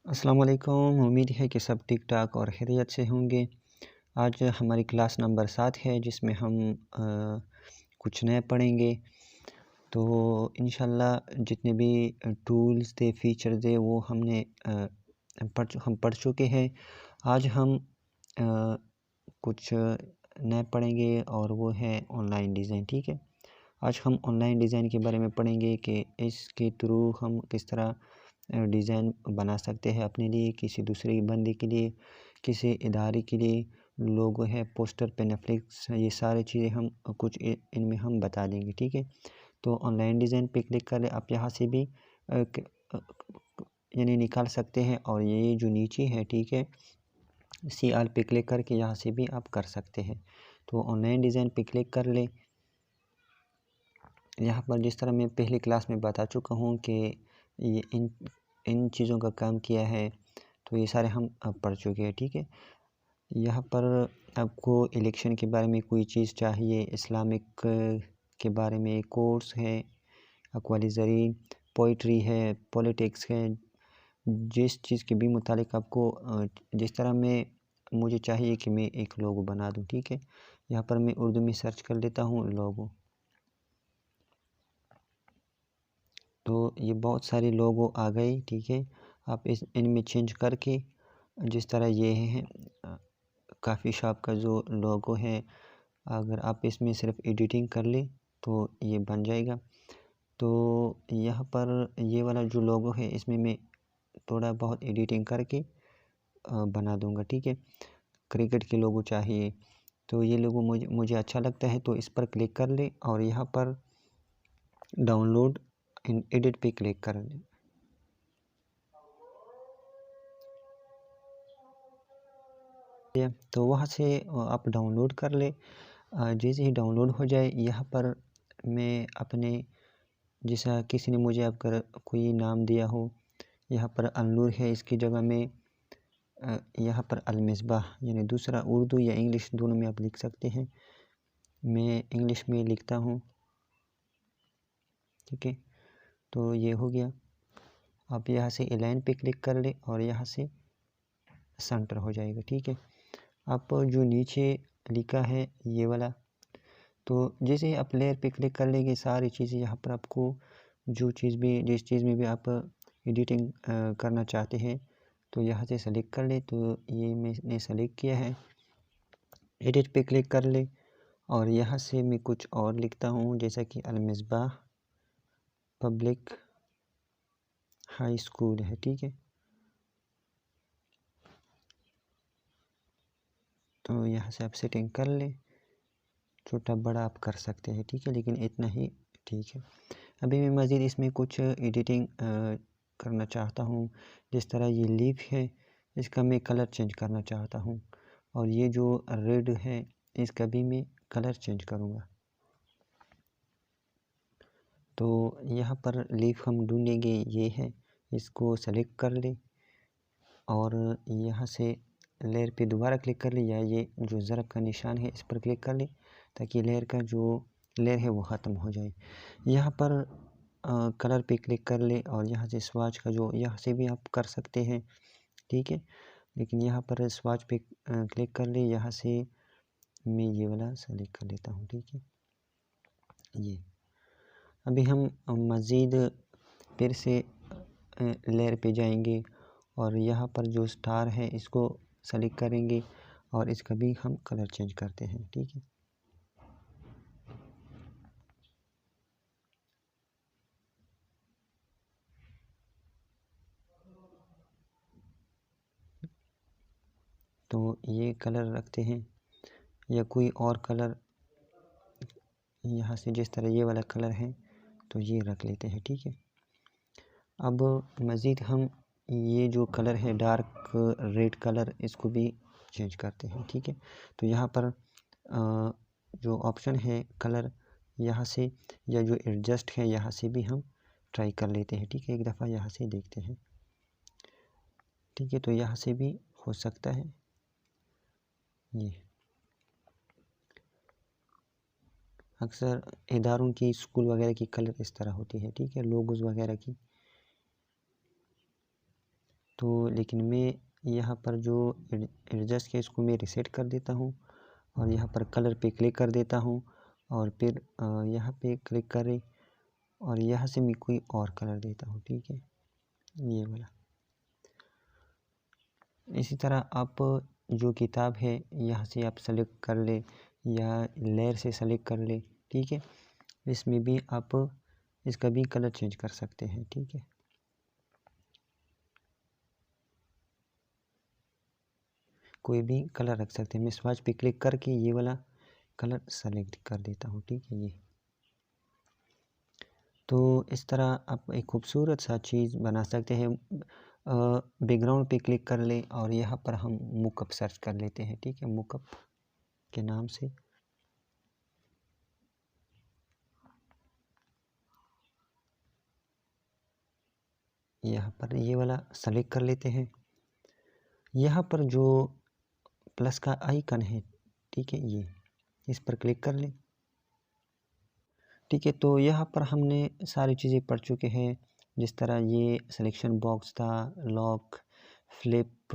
अस्सलाम वालेकुम। उम्मीद है कि सब ठीक ठाक और खैरियत से होंगे। आज हमारी क्लास नंबर 7 है जिसमें हम कुछ नए पढ़ेंगे। तो इंशाल्लाह जितने भी टूल्स थे, फीचर थे, वो हम पढ़ चुके हैं। आज हम कुछ नए पढ़ेंगे और वो है ऑनलाइन डिज़ाइन। ठीक है, आज हम ऑनलाइन डिज़ाइन के बारे में पढ़ेंगे कि इसके थ्रू हम किस तरह डिज़ाइन बना सकते हैं अपने लिए, किसी दूसरे बंदे के लिए, किसी इदारे के लिए, लोगो है, पोस्टर, पेनाफ्लेक्स, ये सारी चीज़ें हम कुछ इनमें हम बता देंगे। ठीक है, तो ऑनलाइन डिज़ाइन पे क्लिक करें। आप यहाँ से भी यानी निकाल सकते हैं, और ये जो नीचे है, ठीक है, सी आल पे क्लिक करके यहाँ से भी आप कर सकते हैं। तो ऑनलाइन डिज़ाइन पे क्लिक कर ले। यहाँ पर जिस तरह मैं पहली क्लास में बता चुका हूँ कि ये इन चीज़ों का काम किया है, तो ये सारे हम अब पढ़ चुके हैं। ठीक है, यहाँ पर आपको इलेक्शन के बारे में कोई चीज़ चाहिए, इस्लामिक के बारे में कोर्स है, अक्वालिजरी, पोइट्री है, पॉलिटिक्स है, जिस चीज़ के भी मुतालिक आपको जिस तरह में मुझे चाहिए कि मैं एक लोगो बना दूँ। ठीक है, यहाँ पर मैं उर्दू में सर्च कर लेता हूँ लोगो। तो ये बहुत सारे लोगो आ गए। ठीक है, आप इनमें चेंज करके जिस तरह ये है काफ़ी शॉप का जो लोगो है, अगर आप इसमें सिर्फ एडिटिंग कर ले तो ये बन जाएगा। तो यहाँ पर ये वाला जो लोगो है, इसमें मैं थोड़ा बहुत एडिटिंग करके बना दूंगा। ठीक है, क्रिकेट के लोगो चाहिए, तो ये लोगो मुझे अच्छा लगता है, तो इस पर क्लिक कर ले और यहाँ पर डाउनलोड एंड एडिट पे क्लिक कर ले। तो वहाँ से आप डाउनलोड कर ले। जैसे ही डाउनलोड हो जाए, यहाँ पर मैं अपने, जैसा किसी ने मुझे अगर कोई नाम दिया हो, यहाँ पर अलनूर है, इसकी जगह में यहाँ पर अलमिसबाह, यानी दूसरा उर्दू या इंग्लिश दोनों में आप लिख सकते हैं। मैं इंग्लिश में लिखता हूँ। ठीक है, तो ये हो गया। आप यहाँ से अलाइन पे क्लिक कर ले और यहाँ से सेंटर हो जाएगा। ठीक है, आप जो नीचे लिखा है ये वाला, तो जैसे ही आप लेयर पे क्लिक कर लेंगे, सारी चीज़ें यहाँ पर आपको जिस चीज़ में भी आप एडिटिंग करना चाहते हैं, तो यहाँ से सेलेक्ट कर ले। तो ये मैंने सेलेक्ट किया है, एडिट पे क्लिक कर ले और यहाँ से मैं कुछ और लिखता हूँ, जैसा कि अलमिसबाह पब्लिक हाई स्कूल है। ठीक है, तो यहाँ से आप सेटिंग कर ले, छोटा बड़ा आप कर सकते हैं। ठीक है, लेकिन इतना ही ठीक है। अभी मैं मज़ीद इसमें कुछ एडिटिंग करना चाहता हूँ। जिस तरह ये लीफ है, इसका मैं कलर चेंज करना चाहता हूँ, और ये जो रेड है, इसका भी मैं कलर चेंज करूँगा। तो यहाँ पर लीफ हम ढूंढेंगे, ये है, इसको सेलेक्ट कर ले और यहाँ से लेयर पे दोबारा क्लिक कर ले, या ये जो ज़रब का निशान है, इस पर क्लिक कर ले, ताकि लेयर का जो लेयर है वो ख़त्म हो जाए। यहाँ पर कलर पे क्लिक कर ले और यहाँ से स्वाच का जो, यहाँ से भी आप कर सकते हैं। ठीक है, लेकिन यहाँ पर स्वाच पे क्लिक कर ले, यहाँ से मैं ये वाला सेलेक्ट कर लेता हूँ। ठीक है, ये अभी हम मज़ीद फिर से लेयर पे जाएंगे और यहाँ पर जो स्टार है, इसको सेलेक्ट करेंगे और इसका भी हम कलर चेंज करते हैं। ठीक है, तो ये कलर रखते हैं, या कोई और कलर यहाँ से, जिस तरह ये वाला कलर है, तो ये रख लेते हैं। ठीक है, अब मज़ीद हम ये जो कलर है डार्क रेड कलर, इसको भी चेंज करते हैं। ठीक है, तो यहाँ पर जो ऑप्शन है कलर, यहाँ से, या जो एडजस्ट है, यहाँ से भी हम ट्राई कर लेते हैं। ठीक है, एक दफ़ा यहाँ से देखते हैं। ठीक है, तो यहाँ से भी हो सकता है। ये अक्सर इदारों की, स्कूल वगैरह की कलर इस तरह होती है। ठीक है, लोगोस वगैरह की। तो लेकिन मैं यहाँ पर जो एडजस्ट है इसको मैं रिसेट कर देता हूँ और यहाँ पर कलर पे क्लिक कर देता हूँ और फिर यहाँ पे क्लिक करें और यहाँ से मैं कोई और कलर देता हूँ, ठीक है, ये वाला। इसी तरह आप जो किताब है यहाँ से आप सेलेक्ट कर ले या लेयर से सेलेक्ट कर ले, ठीक है। इसमें भी आप इसका भी कलर चेंज कर सकते हैं, ठीक है। कोई भी कलर रख सकते हैं। मैं स्वाच पे क्लिक करके ये वाला कलर सेलेक्ट कर देता हूँ, ठीक है। ये तो इस तरह आप एक खूबसूरत सा चीज़ बना सकते हैं। बैकग्राउंड पे क्लिक कर लें और यहाँ पर हम मुकअप सर्च कर लेते हैं, ठीक है, मुकअप के नाम से। यहाँ पर ये वाला सेलेक्ट कर लेते हैं। यहाँ पर जो प्लस का आइकन है, ठीक है, ये इस पर क्लिक कर लें, ठीक है। तो यहाँ पर हमने सारी चीज़ें पढ़ चुके हैं, जिस तरह ये सिलेक्शन बॉक्स था, lock, flip,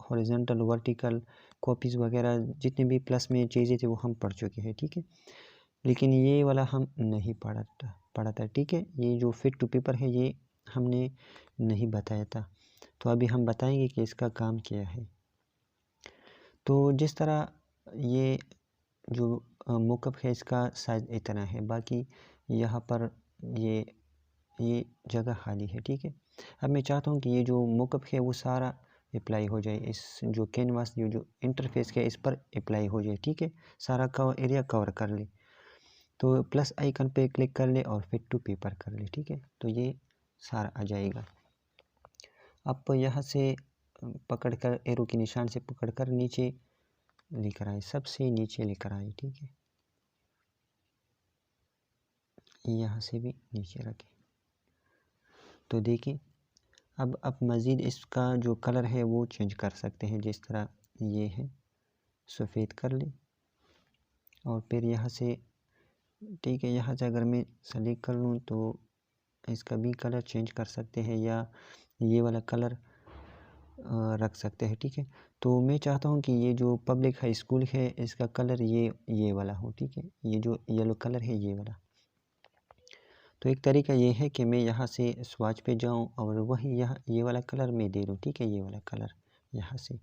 horizontal, vertical, copies वगैरह जितने भी प्लस में चीज़ें थी वो हम पढ़ चुके हैं, ठीक है। लेकिन ये वाला हम नहीं पढ़ा था, ठीक है। ये जो फिट टू पेपर है ये हमने नहीं बताया था, तो अभी हम बताएंगे कि इसका काम क्या है। तो जिस तरह ये जो मुकअप है इसका साइज़ इतना है, बाकी यहाँ पर ये जगह खाली है, ठीक है। अब मैं चाहता हूँ कि ये जो मुकअप है वो सारा अप्लाई हो जाए, इस जो कैनवास जो इंटरफेस है इस पर अप्लाई हो जाए, ठीक है, सारा एरिया कवर कर ले। तो प्लस आइकन पे क्लिक कर ले और फिट टू पेपर कर ले, ठीक है। तो ये सारा आ जाएगा। आप यहाँ से पकड़ कर एरो के निशान से पकड़ कर नीचे लेकर आए, सबसे नीचे लेकर आए, ठीक है। यहाँ से भी नीचे रखें। तो देखिए अब आप मज़ीद इसका जो कलर है वो चेंज कर सकते हैं, जिस तरह ये है सफ़ेद कर ले और फिर यहाँ से, ठीक है, यहाँ से अगर मैं सेलेक्ट कर लूँ तो इसका भी कलर चेंज कर सकते हैं या ये वाला कलर रख सकते हैं, ठीक है। तो मैं चाहता हूँ कि ये जो पब्लिक हाई स्कूल है इसका कलर ये वाला हो, ठीक है, ये जो येलो कलर है ये वाला। तो एक तरीका ये है कि मैं यहाँ से स्वाच पे जाऊँ और वही यहाँ ये वाला कलर मैं दे दूँ, ठीक है, ये वाला कलर यहाँ से।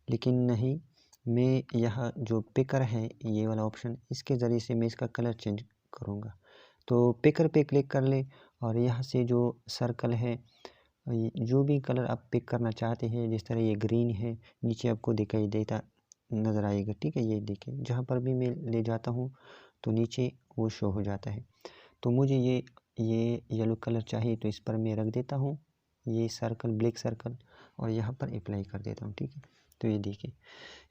लेकिन नहीं, मैं यहाँ जो पिकर है ये वाला ऑप्शन, इसके ज़रिए से मैं इसका कलर चेंज करूँगा। तो पिकर पे क्लिक कर ले और यहाँ से जो सर्कल है, जो भी कलर आप पिक करना चाहते हैं, जिस तरह ये ग्रीन है नीचे आपको दिखाई देता नज़र आएगा, ठीक है। ये देखिए जहाँ पर भी मैं ले जाता हूँ तो नीचे वो शो हो जाता है। तो मुझे ये येलो कलर चाहिए तो इस पर मैं रख देता हूँ ये सर्कल, ब्लैक सर्कल, और यहाँ पर अप्लाई कर देता हूँ, ठीक है। तो ये देखिए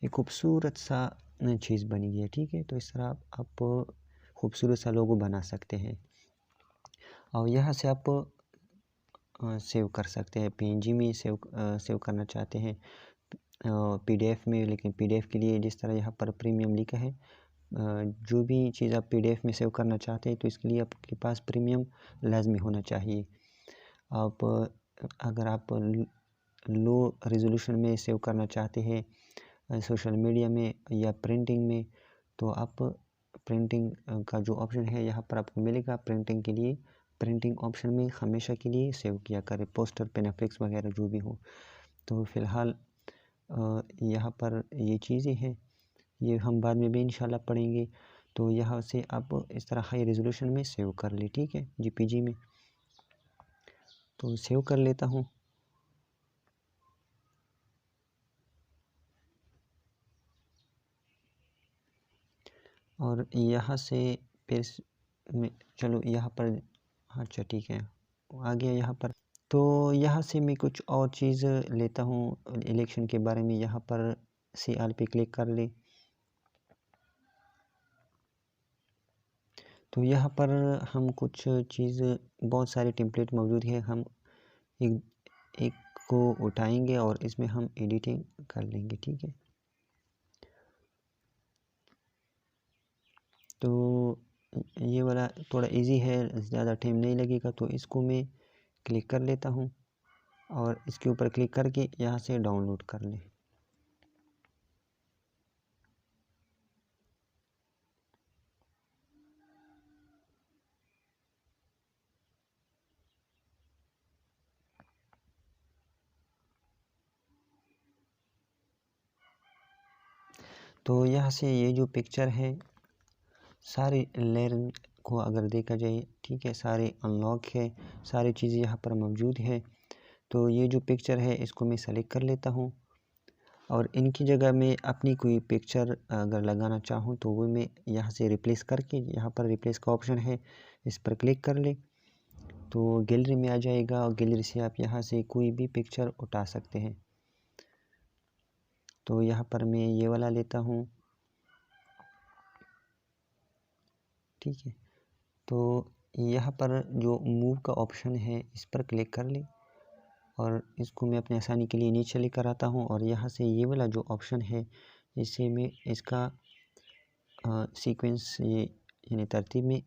एक खूबसूरत सा चीज़ बनी है, ठीक है। तो इस तरह आप खूबसूरत सा लोगो बना सकते हैं और यहाँ से आप सेव कर सकते हैं। पीएनजी में सेव करना चाहते हैं, पीडीएफ में, लेकिन पीडीएफ के लिए जिस तरह यहाँ पर प्रीमियम लिखा है, जो भी चीज़ आप पीडीएफ में सेव करना चाहते हैं तो इसके लिए आपके पास प्रीमियम लाजमी होना चाहिए। आप अगर आप लो रेजोल्यूशन में सेव करना चाहते हैं सोशल मीडिया में या प्रिंटिंग में, तो आप प्रिंटिंग का जो ऑप्शन है यहाँ पर आपको मिलेगा। प्रिंटिंग के लिए प्रिंटिंग ऑप्शन में हमेशा के लिए सेव किया करें, पोस्टर, पेनाफ्लिक्स वगैरह जो भी हो। तो फ़िलहाल यहाँ पर ये चीज़ें हैं, ये हम बाद में भी इंशाल्लाह पढ़ेंगे। तो यहाँ से आप इस तरह हाई रेजोल्यूशन में सेव कर ले, ठीक है, जेपीजी में। तो सेव कर लेता हूँ और यहाँ से फिर चलो यहाँ पर, अच्छा ठीक है, आ गया यहाँ पर। तो यहाँ से मैं कुछ और चीज़ लेता हूँ इलेक्शन के बारे में। यहाँ पर CR पे क्लिक कर ले। तो यहाँ पर हम कुछ चीज़, बहुत सारे टेम्पलेट मौजूद हैं, हम एक एक को उठाएंगे और इसमें हम एडिटिंग कर लेंगे, ठीक है। तो ये वाला थोड़ा इजी है, ज़्यादा टाइम नहीं लगेगा, तो इसको मैं क्लिक कर लेता हूँ और इसके ऊपर क्लिक करके यहाँ से डाउनलोड कर लें। तो यहाँ से ये जो पिक्चर है सारी लेयर को अगर देखा जाए, ठीक है, सारे अनलॉक है, सारी चीज़ें यहाँ पर मौजूद है। तो ये जो पिक्चर है इसको मैं सेलेक्ट कर लेता हूँ और इनकी जगह में अपनी कोई पिक्चर अगर लगाना चाहूँ तो वो मैं यहाँ से रिप्लेस करके, यहाँ पर रिप्लेस का ऑप्शन है, इस पर क्लिक कर ले तो गैलरी में आ जाएगा और गैलरी से आप यहाँ से कोई भी पिक्चर उठा सकते हैं। तो यहाँ पर मैं ये वाला लेता हूँ, ठीक है। तो यहाँ पर जो मूव का ऑप्शन है इस पर क्लिक कर ले और इसको मैं अपनी आसानी के लिए नीचे लेकर आता हूँ और यहाँ से ये वाला जो ऑप्शन है इसे मैं इसका सीक्वेंस ये यानी तरतीब में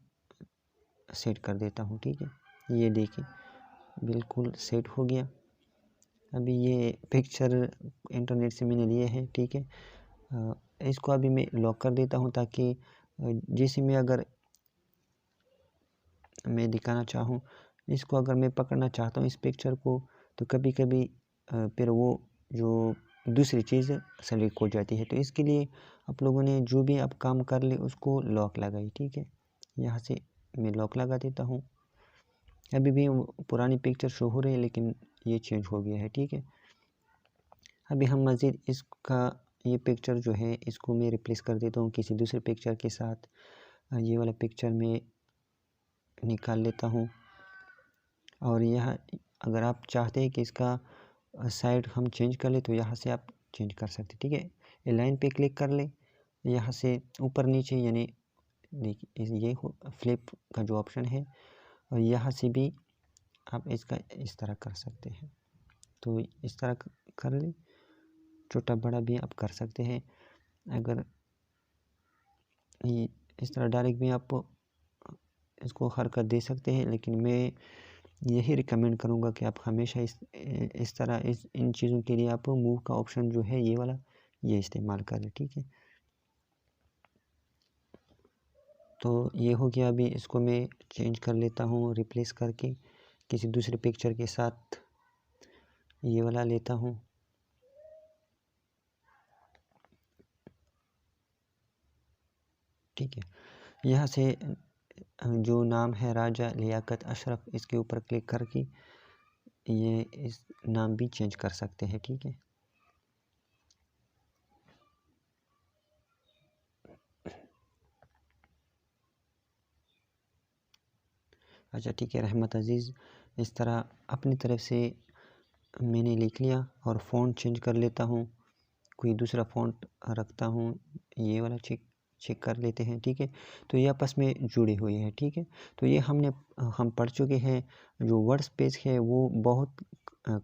सेट कर देता हूँ, ठीक है। ये देखिए बिल्कुल सेट हो गया। अभी ये पिक्चर इंटरनेट से मैंने लिए हैं, ठीक है। इसको अभी मैं लॉक कर देता हूँ ताकि जैसे मैं अगर मैं दिखाना चाहूँ, इसको अगर मैं पकड़ना चाहता हूँ इस पिक्चर को, तो कभी कभी फिर वो जो दूसरी चीज़ सेलेक्ट हो जाती है। तो इसके लिए आप लोगों ने जो भी आप काम कर ले उसको लॉक लगाई, ठीक है। यहाँ से मैं लॉक लगा देता हूँ। अभी भी पुरानी पिक्चर शो हो रही है लेकिन ये चेंज हो गया है, ठीक है। अभी हम मज़ीद इसका ये पिक्चर जो है इसको मैं रिप्लेस कर देता हूँ किसी दूसरे पिक्चर के साथ। ये वाला पिक्चर मैं निकाल लेता हूँ और यह अगर आप चाहते हैं कि इसका साइड हम चेंज कर ले तो यहाँ से आप चेंज कर सकते, ठीक है। ये लाइन पे क्लिक कर ले, यहाँ से ऊपर नीचे यानी देखिए ये फ्लिप का जो ऑप्शन है और यहाँ से भी आप इसका इस तरह कर सकते हैं। तो इस तरह कर ले, छोटा बड़ा भी आप कर सकते हैं। अगर ये इस तरह डायरेक्ट भी आप इसको हरकत दे सकते हैं, लेकिन मैं यही रिकमेंड करूँगा कि आप हमेशा इस तरह इन चीज़ों के लिए आप मूव का ऑप्शन जो है ये वाला ये इस्तेमाल करें, ठीक है। तो ये हो गया। अभी इसको मैं चेंज कर लेता हूँ रिप्लेस करके किसी दूसरे पिक्चर के साथ, ये वाला लेता हूँ। ठीक है, यहाँ से जो नाम है राजा लियाकत अशरफ, इसके ऊपर क्लिक करके ये इस नाम भी चेंज कर सकते हैं, ठीक है। अच्छा ठीक है, रहमत अज़ीज़ इस तरह अपनी तरफ से मैंने लिख लिया और फ़ॉन्ट चेंज कर लेता हूँ, कोई दूसरा फ़ॉन्ट रखता हूँ, ये वाला चेक कर लेते हैं, ठीक है। तो ये आपस में जुड़ी हुई है, ठीक है। तो ये हम पढ़ चुके हैं। जो वर्ड स्पेस है वो बहुत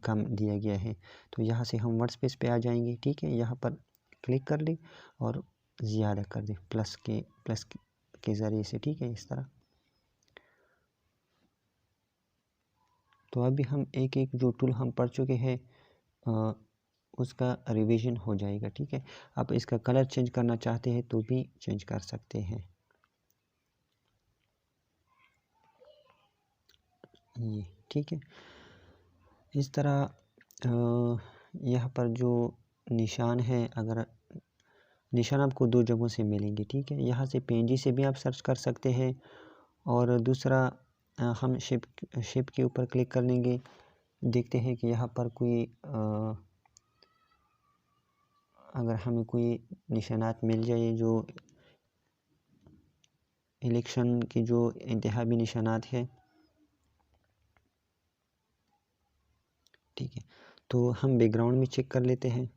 कम दिया गया है, तो यहाँ से हम वर्ड स्पेस पे आ जाएंगे, ठीक है। यहाँ पर क्लिक कर लें और ज़्यादा कर दें प्लस के ज़रिए से, ठीक है, इस तरह। तो अभी हम एक एक जो टूल हम पढ़ चुके हैं उसका रिवीजन हो जाएगा, ठीक है। आप इसका कलर चेंज करना चाहते हैं तो भी चेंज कर सकते हैं। ये ठीक है, इस तरह यहाँ पर जो निशान है, अगर निशान आपको दो जगहों से मिलेंगे, ठीक है। यहाँ से PNG से भी आप सर्च कर सकते हैं और दूसरा हम शिप के ऊपर क्लिक कर लेंगे, देखते हैं कि यहाँ पर कोई अगर हमें कोई निशानात मिल जाए जो इलेक्शन की जो इंतखाबी निशानात है, ठीक है। तो हम बैकग्राउंड में चेक कर लेते हैं,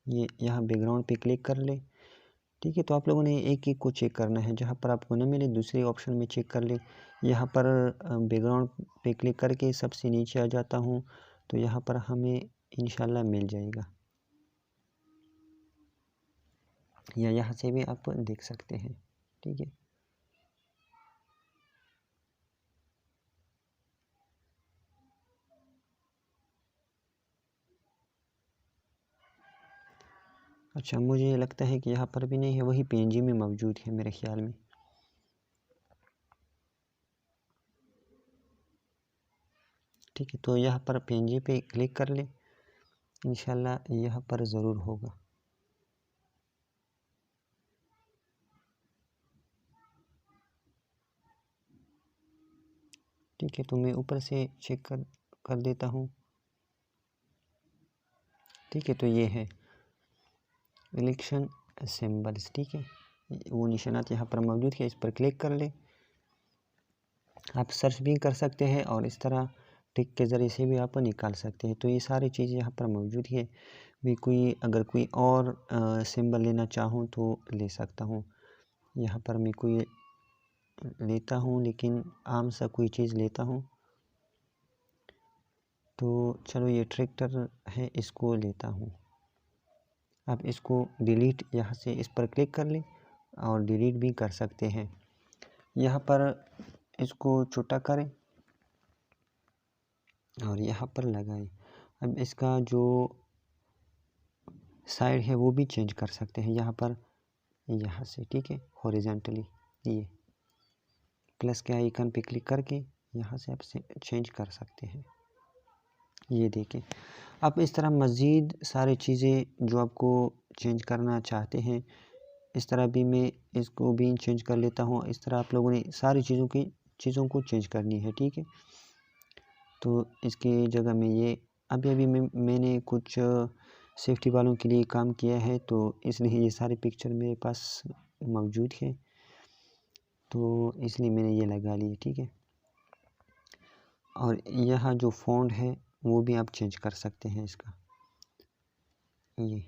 ये यहाँ बैकग्राउंड पे क्लिक कर ले, ठीक है। तो आप लोगों ने एक एक को चेक करना है, जहाँ पर आपको न मिले दूसरे ऑप्शन में चेक कर ले। यहाँ पर बैकग्राउंड पे क्लिक करके सबसे नीचे आ जाता हूँ, तो यहाँ पर हमें इंशाल्लाह मिल जाएगा, या यहाँ से भी आप देख सकते हैं, ठीक है। अच्छा, मुझे लगता है कि यहाँ पर भी नहीं है, वही PNG में मौजूद है मेरे ख्याल में। ठीक है, तो यहाँ पर PNG पे क्लिक कर ले, इंशाल्लाह यहाँ पर ज़रूर होगा। ठीक है, तो मैं ऊपर से चेक कर देता हूँ। ठीक है, तो ये है इलेक्शन सिंबल्स। ठीक है, वो निशानात यहाँ पर मौजूद है, इस पर क्लिक कर ले। आप सर्च भी कर सकते हैं और इस तरह टिक के ज़रिए से भी आप निकाल सकते हैं। तो ये सारी चीज़ें यहाँ पर मौजूद है। भी अगर कोई और सिंबल लेना चाहूँ तो ले सकता हूँ। यहाँ पर मैं कोई लेता हूँ, लेकिन आम सा कोई चीज़ लेता हूँ। तो चलो ये ट्रैक्टर है, इसको लेता हूँ। आप इसको डिलीट यहाँ से इस पर क्लिक कर लें और डिलीट भी कर सकते हैं। यहाँ पर इसको छोटा करें और यहाँ पर लगाएं। अब इसका जो साइड है वो भी चेंज कर सकते हैं यहाँ पर, यहाँ से। ठीक है, हॉरिजॉन्टली ये प्लस के आइकन पे क्लिक करके यहाँ से आप चेंज कर सकते हैं। ये देखें, आप इस तरह मज़ीद सारी चीज़ें जो आपको चेंज करना चाहते हैं, इस तरह भी मैं इसको भी चेंज कर लेता हूँ। इस तरह आप लोगों ने सारी चीज़ों को चेंज करनी है। ठीक है, तो इसकी जगह में ये अभी मैंने कुछ सेफ्टी वालों के लिए काम किया है, तो इसलिए ये सारे पिक्चर मेरे पास मौजूद है, तो इसलिए मैंने ये लगा लिए। ठीक है, और यहाँ जो फ़ॉन्ट है वो भी आप चेंज कर सकते हैं इसका। ये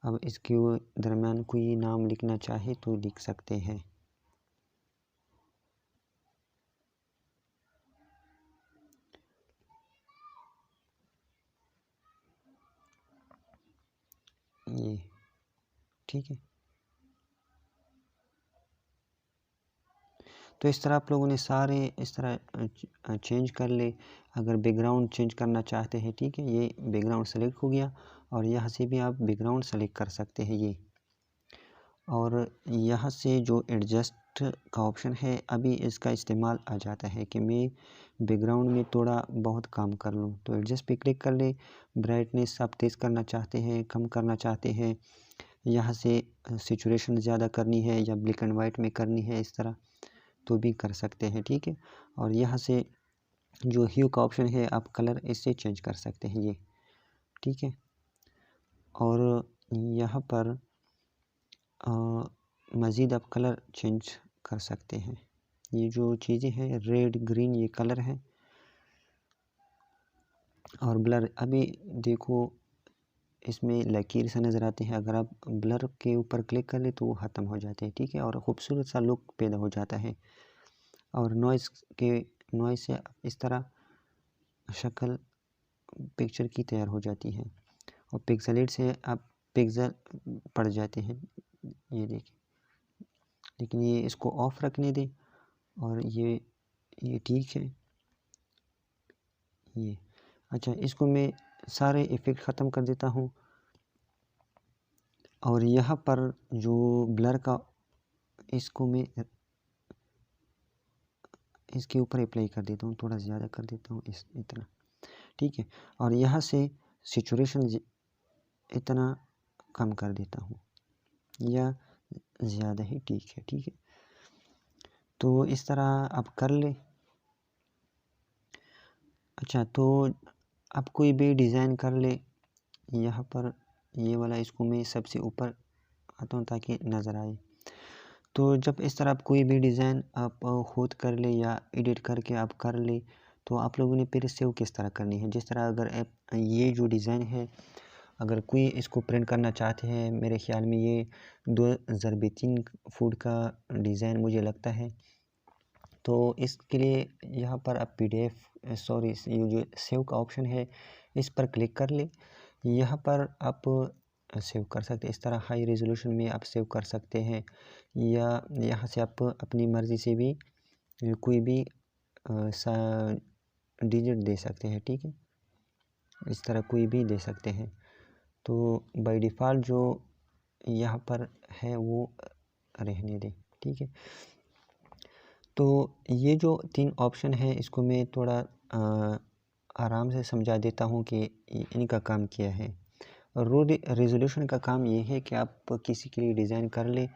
अब इसके दरम्यान कोई नाम लिखना चाहे तो लिख सकते हैं। ये ठीक है, तो इस तरह आप लोगों ने सारे इस तरह चेंज कर ले। अगर बैकग्राउंड चेंज करना चाहते हैं, ठीक है, ये बैकग्राउंड सेलेक्ट हो गया और यहाँ से भी आप बैकग्राउंड सेलेक्ट कर सकते हैं ये। और यहाँ से जो एडजस्ट का ऑप्शन है, अभी इसका इस्तेमाल आ जाता है कि मैं बैकग्राउंड में थोड़ा बहुत काम कर लूँ, तो एडजस्ट पे क्लिक कर ले। ब्राइटनेस आप तेज़ करना चाहते हैं, कम करना चाहते हैं, यहाँ से सैचुरेशन ज़्यादा करनी है या ब्लैक एंड वाइट में करनी है, इस तरह तो भी कर सकते हैं। ठीक है, और यहाँ से जो ह्यू का ऑप्शन है, आप कलर इससे चेंज कर सकते हैं ये। ठीक है, और यहाँ पर मज़ीद आप कलर चेंज कर सकते हैं। ये जो चीज़ें हैं, रेड ग्रीन ये कलर है। और ब्लर, अभी देखो इसमें लकीर से नज़र आते हैं, अगर आप ब्लर के ऊपर क्लिक कर ले तो वो ख़त्म हो जाते हैं। ठीक है, और ख़ूबसूरत सा लुक पैदा हो जाता है। और नॉइज़ से इस तरह शक्ल पिक्चर की तैयार हो जाती है। और पिक्सेलेट से आप पिक्सल पड़ जाते हैं, ये देखिए। लेकिन ये इसको ऑफ रखने दें और ये ठीक है। ये अच्छा, इसको मैं सारे इफ़ेक्ट ख़त्म कर देता हूँ और यहाँ पर जो ब्लर का, इसको मैं इसके ऊपर अप्लाई कर देता हूँ, थोड़ा ज़्यादा कर देता हूँ, इतना। ठीक है, और यहाँ से सैचुरेशन इतना कम कर देता हूँ या ज़्यादा ही ठीक है। ठीक है, तो इस तरह आप कर ले। अच्छा, तो आप कोई भी डिज़ाइन कर ले। यहाँ पर ये वाला, इसको मैं सबसे ऊपर आता हूँ ताकि नज़र आए। तो जब इस तरह आप कोई भी डिज़ाइन आप खुद कर ले या एडिट करके आप कर ले, तो आप लोगों ने फिर सेव किस तरह करनी है। जिस तरह अगर आप ये जो डिज़ाइन है, अगर कोई इसको प्रिंट करना चाहते हैं, मेरे ख़्याल में ये 2003 फुट का डिज़ाइन मुझे लगता है, तो इसके लिए यहाँ पर आप PDF सॉरी ये जो सेव का ऑप्शन है, इस पर क्लिक कर ले। यहाँ पर आप सेव कर सकते हैं, इस तरह हाई रेजोल्यूशन में आप सेव कर सकते हैं, या यहाँ से आप अपनी मर्ज़ी से भी कोई भी डिजिट दे सकते हैं। ठीक है, इस तरह कोई भी दे सकते हैं। तो बाय डिफ़ॉल्ट जो यहाँ पर है वो रहने दें, ठीक है। तो ये जो 3 ऑप्शन है इसको मैं थोड़ा आराम से समझा देता हूँ कि इनका काम क्या है। रो रेज़ोल्यूशन का काम ये है कि आप किसी के लिए डिज़ाइन कर ले,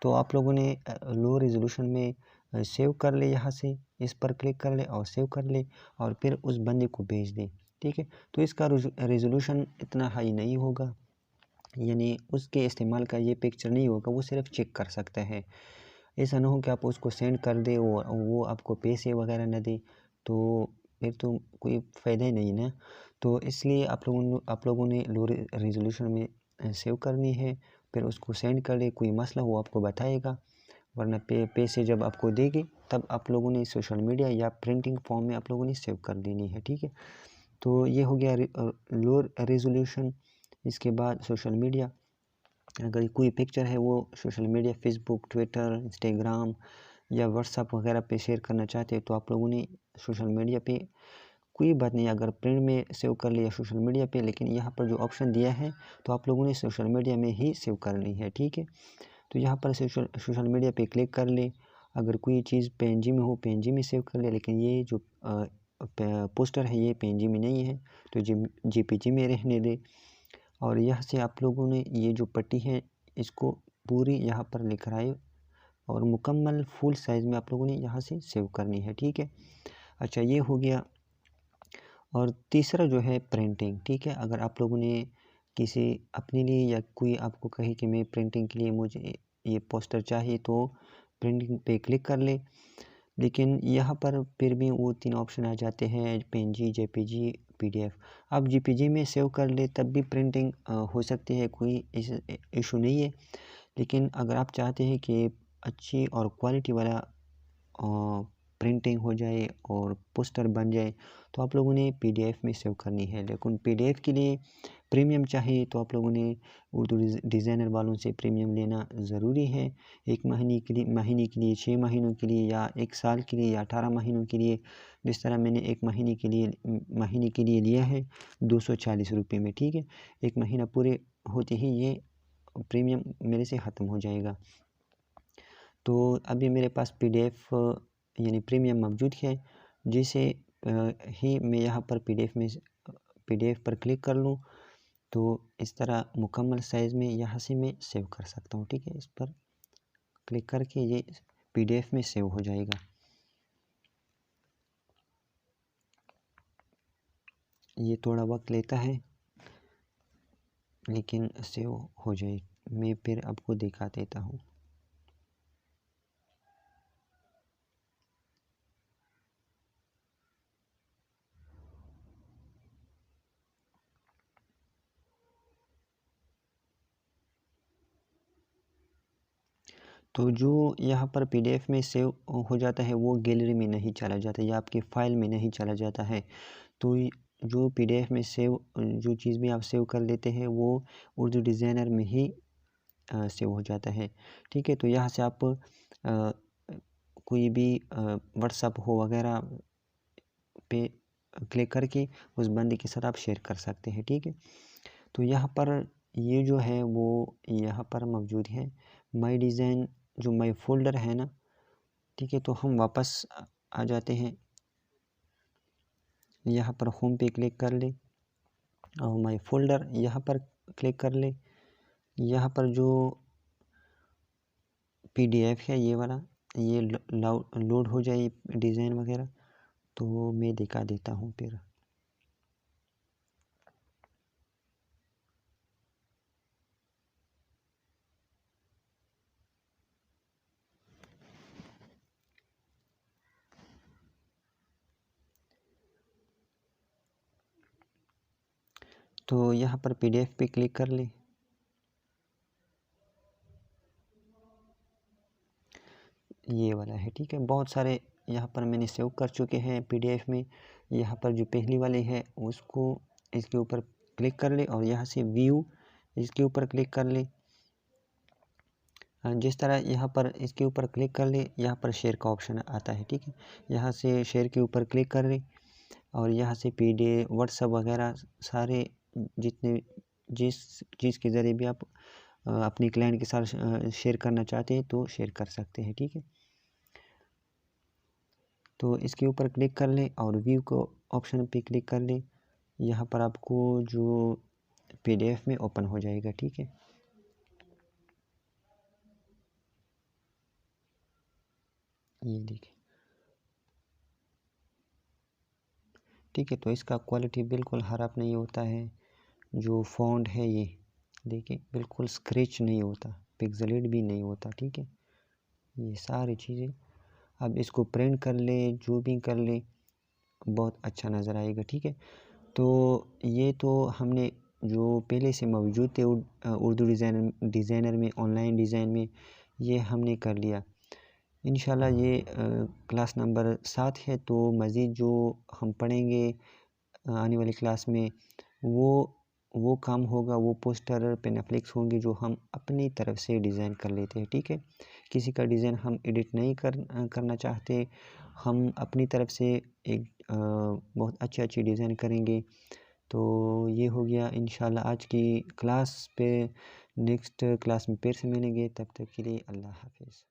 तो आप लोगों ने लो रेज़ोल्यूशन में सेव कर ले, यहाँ से इस पर क्लिक कर ले और सेव कर ले और फिर उस बंदे को भेज दें, ठीक है। तो इसका रेज़ोल्यूशन इतना हाई नहीं होगा, यानी उसके इस्तेमाल का ये पिक्चर नहीं होगा, वो सिर्फ चेक कर सकता है। ऐसा ना हो कि आप उसको सेंड कर दें और वो आपको पैसे वगैरह न दे, तो फिर तो कोई फ़ायदा ही नहीं ना। तो इसलिए आप लोगों ने लो रेज़ोल्यूशन में सेव करनी है, फिर उसको सेंड कर दें। कोई मसला वो आपको बताएगा, वरना पैसे जब आपको देगी तब आप लोगों ने सोशल मीडिया या प्रिंटिंग फॉर्म में आप लोगों ने सेव कर देनी है, ठीक है। तो ये हो गया लो रेज़ोल्यूशन। इसके बाद सोशल मीडिया, अगर कोई पिक्चर है वो social media Facebook, Twitter, Instagram या व्हाट्सएप वगैरह पे शेयर करना चाहते हैं, तो आप लोगों ने सोशल मीडिया पे, कोई बात नहीं अगर प्रिंट में सेव कर लिया सोशल मीडिया पे, लेकिन यहाँ पर जो ऑप्शन दिया है तो आप लोगों ने सोशल मीडिया में ही सेव करनी है, ठीक है। तो यहाँ पर सोशल मीडिया पे क्लिक कर ले। अगर कोई चीज़ पीएनजी में हो, पीएनजी में सेव कर ले, लेकिन ये जो पोस्टर है ये पीएनजी में नहीं है, तो जेपीजी में रहने दे। और यहाँ से आप लोगों ने ये जो पट्टी है इसको पूरी यहाँ पर लिख रहा है और मुकम्मल फुल साइज़ में आप लोगों ने यहाँ से सेव करनी है, ठीक है। अच्छा, ये हो गया। और तीसरा जो है प्रिंटिंग, ठीक है। अगर आप लोगों ने किसी अपने लिए या कोई आपको कहे कि मैं प्रिंटिंग के लिए मुझे ये पोस्टर चाहिए, तो प्रिंटिंग पे क्लिक कर ले। लेकिन यहाँ पर फिर भी वो 3 ऑप्शन आ जाते हैं, पीएनजी, जेपीजी, पीडीएफ। आप जेपीजी में सेव कर ले तब भी प्रिंटिंग हो सकती है, कोई इशू नहीं है। लेकिन अगर आप चाहते हैं कि अच्छी और क्वालिटी वाला प्रिंटिंग हो जाए और पोस्टर बन जाए, तो आप लोगों ने पीडीएफ में सेव करनी है। लेकिन पीडीएफ के लिए प्रीमियम चाहिए, तो आप लोगों ने उर्दू डिज़ाइनर वालों से प्रीमियम लेना ज़रूरी है। 1 महीने के लिए 6 महीनों के लिए या 1 साल के लिए या 18 महीनों के लिए। जिस तरह मैंने 1 महीने के लिए लिया है 240 रुपये में, ठीक है। 1 महीना पूरे होते ही ये प्रीमियम मेरे से ख़त्म हो जाएगा। तो अभी मेरे पास पीडीएफ यानी प्रीमियम मौजूद है, जिसे ही मैं यहाँ पर पीडीएफ पर क्लिक कर लूँ, तो इस तरह मुकम्मल साइज़ में यहाँ से मैं सेव कर सकता हूँ, ठीक है। इस पर क्लिक करके ये पीडीएफ में सेव हो जाएगा। ये थोड़ा वक्त लेता है लेकिन सेव हो जाए। मैं फिर आपको दिखा देता हूँ। तो जो यहाँ पर पीडीएफ में सेव हो जाता है वो गैलरी में नहीं चला जाता या आपकी फ़ाइल में नहीं चला जाता है। तो जो पीडीएफ में जो चीज़ भी आप सेव कर लेते हैं वो उर्दू डिज़ाइनर में ही सेव हो जाता है, ठीक है। तो यहाँ से आप कोई भी व्हाट्सएप हो वगैरह पे क्लिक करके उस बंदे के साथ आप शेयर कर सकते हैं, ठीक है। तो यहाँ पर ये जो है वो यहाँ पर मौजूद है माई डिज़ाइन, जो माई फ़ोल्डर है ना, ठीक है। तो हम वापस आ जाते हैं, यहाँ पर होम पे क्लिक कर ले और माई फ़ोल्डर यहाँ पर क्लिक कर ले। यहाँ पर जो पीडीएफ है ये वाला, ये लोड हो जाए डिज़ाइन वगैरह, तो मैं दिखा देता हूँ फिर। तो यहाँ पर पीडीएफ पे क्लिक कर ले। ये वाला है, ठीक है। बहुत सारे यहाँ पर मैंने सेव कर चुके हैं पीडीएफ में। यहाँ पर जो पहली वाली है उसको इसके ऊपर क्लिक कर ले और यहाँ से व्यू इसके ऊपर क्लिक कर ले। जिस तरह यहाँ पर इसके ऊपर क्लिक कर ले, यहाँ पर शेयर का ऑप्शन आता है, ठीक है। यहाँ से शेयर के ऊपर क्लिक कर ले और यहाँ से पीडीएफ व्हाट्सएप वगैरह सारे जितने जिस चीज़ के ज़रिए भी आप अपने क्लाइंट के साथ शेयर करना चाहते हैं तो शेयर कर सकते हैं, ठीक है। तो इसके ऊपर क्लिक कर लें और व्यू को ऑप्शन पे क्लिक कर लें। यहाँ पर आपको जो PDF में ओपन हो जाएगा, ठीक है। ये देखिए, ठीक है। तो इसका क्वालिटी बिल्कुल ख़राब नहीं होता है। जो फ़ॉन्ट है ये देखिए बिल्कुल स्क्रैच नहीं होता, पिक्सेलेट भी नहीं होता, ठीक है। ये सारी चीज़ें अब इसको प्रिंट कर ले, जो भी कर ले, बहुत अच्छा नज़र आएगा, ठीक है। तो ये तो हमने जो पहले से मौजूद थे उर्दू डिज़ाइनर में, ऑनलाइन डिज़ाइन में, ये हमने कर लिया। इंशाल्लाह ये क्लास नंबर 7 है। तो मज़ीद जो हम पढ़ेंगे आने वाली क्लास में वो काम होगा, वो पोस्टर पेनाफ्लेक्स होंगे जो हम अपनी तरफ से डिज़ाइन कर लेते हैं, ठीक है। किसी का डिज़ाइन हम एडिट नहीं करना चाहते, हम अपनी तरफ से एक बहुत अच्छी डिज़ाइन करेंगे। तो ये हो गया इंशाल्लाह आज की क्लास पे। नेक्स्ट क्लास में फिर से मिलेंगे, तब तक के लिए अल्लाह हाफ़िज़।